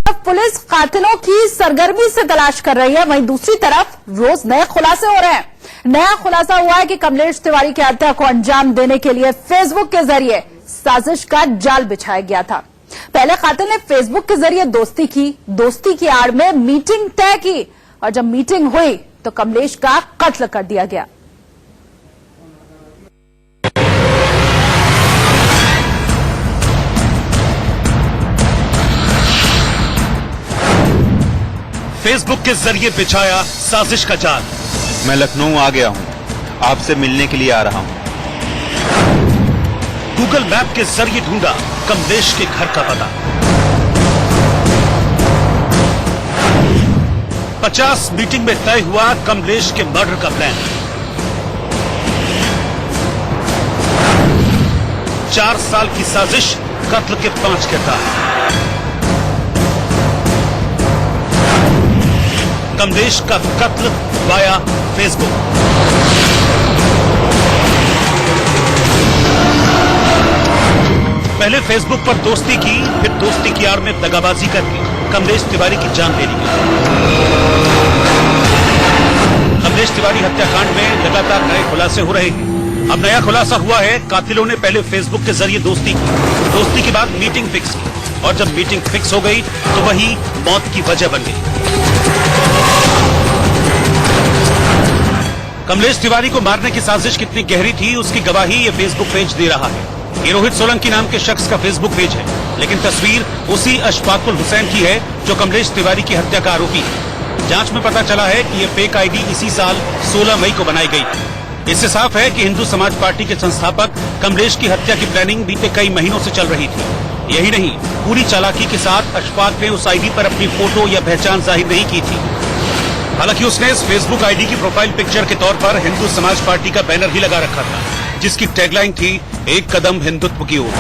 Police कातिलों की सरगर्मी से तलाश कर रही है, वहीं दूसरी तरफ रोज नए खुलासे हो रहे हैं। नया खुलासा हुआ है कि कमलेश तिवारी की हत्या को अंजाम देने के लिए फेसबुक के जरिए साजिश का जाल बिछाया गया था। पहले कातिल ने फेसबुक के जरिए दोस्ती की आड़ में मीटिंग तय की और जब मीटिंग हुई तो कमलेश का कत्ल कर दिया गया। फेसबुक के जरिए बिछाया साजिश का जाल। मैं लखनऊ आ गया हूं, आपसे मिलने के लिए आ रहा हूं। गूगल मैप के जरिए ढूंढा कमलेश के घर का पता। 50 मीटिंग में तय हुआ कमलेश के मर्डर का प्लान। 4 साल की साजिश, कत्ल के 5 किरदार। कमलेश का कत्ल वाया फेसबुक। पहले फेसबुक पर दोस्ती की, फिर दोस्ती की आड़ में दगाबाजी करके कमलेश तिवारी की जान ले ली गई। कमलेश तिवारी हत्याकांड में लगातार नए खुलासे हो रहे हैं। अब नया खुलासा हुआ है, कातिलों ने पहले फेसबुक के जरिए दोस्ती की, दोस्ती के बाद मीटिंग फिक्स की और जब मीटिंग फिक्स हो गई तो वही मौत की वजह बन गई। कमलेश तिवारी को मारने की साजिश कितनी गहरी थी, उसकी गवाही ये फेसबुक पेज दे रहा है। ये रोहित सोलंकी नाम के शख्स का फेसबुक पेज है, लेकिन तस्वीर उसी अशफाकुल हुसैन की है जो कमलेश तिवारी की हत्या का आरोपी है। जांच में पता चला है कि ये फेक आईडी इसी साल 16 मई को बनाई गई थी। इससे साफ है कि हिंदू समाज पार्टी के संस्थापक कमलेश की हत्या की प्लानिंग बीते कई महीनों से चल रही थी। यही नहीं, पूरी चालाकी के साथ अशफाक ने उस आईडी पर अपनी फोटो या पहचान जाहिर नहीं की थी। हालांकि उसने इस फेसबुक आईडी की प्रोफाइल पिक्चर के तौर पर हिंदू समाज पार्टी का बैनर ही लगा रखा था, जिसकी टैगलाइन थी, एक कदम हिंदुत्व की ओर।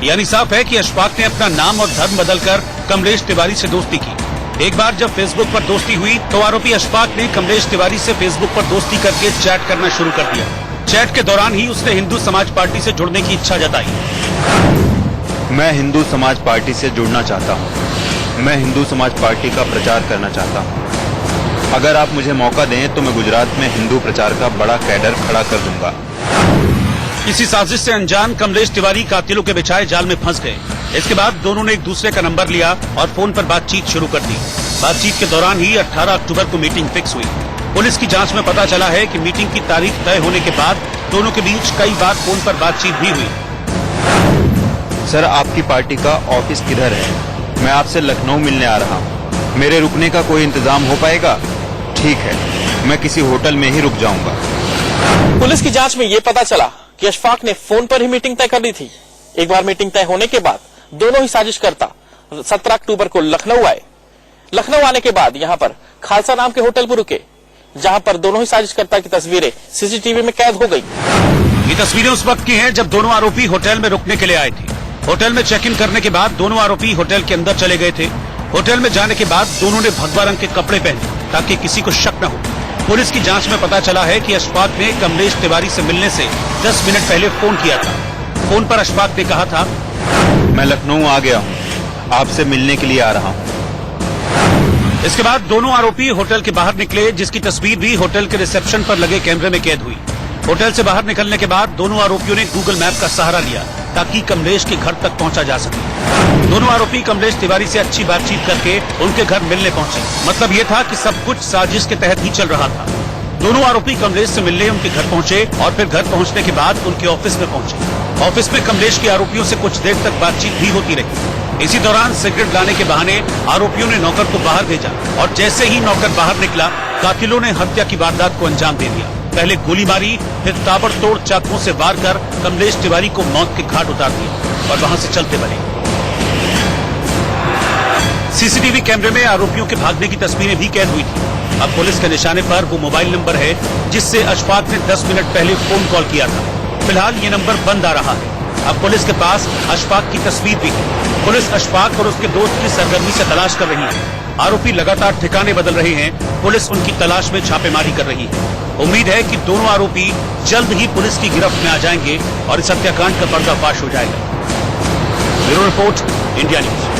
यानी साफ है कि अशफाक ने अपना नाम और धर्म बदलकर कमलेश तिवारी से दोस्ती की। एक बार जब फेसबुक पर दोस्ती हुई तो आरोपी अशफाक ने कमलेश तिवारी से फेसबुक पर दोस्ती करके चैट करना शुरू कर दिया। चैट के दौरान ही उसने हिंदू समाज पार्टी से जुड़ने की इच्छा जताई। मैं हिंदू समाज पार्टी से जुड़ना चाहता हूं। मैं हिंदू समाज पार्टी का प्रचार करना चाहता हूं। अगर आप मुझे मौका दें तो मैं गुजरात में हिंदू प्रचार का बड़ा कैडर खड़ा कर दूंगा। इसी साजिश से अनजान कमलेश तिवारी कातिलों के बिछाए जाल में फंस गए। इसके बाद दोनों ने एक दूसरे का नंबर लिया और फोन पर बातचीत शुरू कर दी। बातचीत के दौरान ही 18 अक्टूबर को मीटिंग फिक्स हुई। पुलिस की जांच में पता चला है कि मीटिंग की तारीख तय होने के बाद दोनों के बीच कई बार फोन पर बातचीत भी हुई। सर, आपकी पार्टी का ऑफिस किधर है? मैं आपसे लखनऊ मिलने आ रहा हूँ। मेरे रुकने का कोई इंतजाम हो पाएगा? ठीक है, मैं किसी होटल में ही रुक जाऊंगा। पुलिस की जांच में ये पता चला कि अशफाक ने फोन पर ही मीटिंग तय कर ली थी। एक बार मीटिंग तय होने के बाद दोनों ही साजिशकर्ता 17 अक्टूबर को लखनऊ आए। लखनऊ आने के बाद यहाँ पर खालसा नाम के होटल पर रुके, जहाँ पर दोनों ही साजिशकर्ता की तस्वीरें सीसीटीवी में कैद हो गई। ये तस्वीरें उस वक्त की हैं जब दोनों आरोपी होटल में रुकने के लिए आए थे। होटल में चेक इन करने के बाद दोनों आरोपी होटल के अंदर चले गए थे। होटल में जाने के बाद दोनों ने भगवा रंग के कपड़े पहने ताकि किसी को शक न हो। पुलिस की जांच में पता चला है कि अशफाक ने कमलेश तिवारी से मिलने से 10 मिनट पहले फोन किया था। फोन पर अशफाक ने कहा था, मैं लखनऊ आ गया हूँ, आपसे मिलने के लिए आ रहा हूँ। इसके बाद दोनों आरोपी होटल के बाहर निकले, जिसकी तस्वीर भी होटल के रिसेप्शन पर लगे कैमरे में कैद हुई। होटल से बाहर निकलने के बाद दोनों आरोपियों ने गूगल मैप का सहारा लिया ताकि कमलेश के घर तक पहुंचा जा सके। दोनों आरोपी कमलेश तिवारी से अच्छी बातचीत करके उनके घर मिलने पहुंचे। मतलब ये था कि सब कुछ साजिश के तहत ही चल रहा था। दोनों आरोपी कमलेश से मिलने उनके घर पहुंचे और फिर घर पहुंचने के बाद उनके ऑफिस में पहुंचे। ऑफिस में कमलेश के आरोपियों से कुछ देर तक बातचीत भी होती रही। इसी दौरान सिगरेट लाने के बहाने आरोपियों ने नौकर को बाहर भेजा और जैसे ही नौकर बाहर निकला, कातिलों ने हत्या की वारदात को अंजाम दे दिया। पहले गोली मारी, फिर ताबड़तोड़ चाकुओं से वार कर कमलेश तिवारी को मौत के घाट उतार दिया और वहां से चलते बने। सीसीटीवी कैमरे में आरोपियों के भागने की तस्वीरें भी कैद हुई थी। अब पुलिस के निशाने पर वो मोबाइल नंबर है जिससे अशफाक ने 10 मिनट पहले फोन कॉल किया था। फिलहाल ये नंबर बंद आ रहा है। अब पुलिस के पास अशफाक की तस्वीर भी है। पुलिस अशफाक और उसके दोस्त की सरगर्मी से तलाश कर रही है। आरोपी लगातार ठिकाने बदल रहे हैं। पुलिस उनकी तलाश में छापेमारी कर रही है। उम्मीद है कि दोनों आरोपी जल्द ही पुलिस की गिरफ्त में आ जाएंगे और इस हत्याकांड का पर्दाफाश हो जाएगा। Bureau report, India news.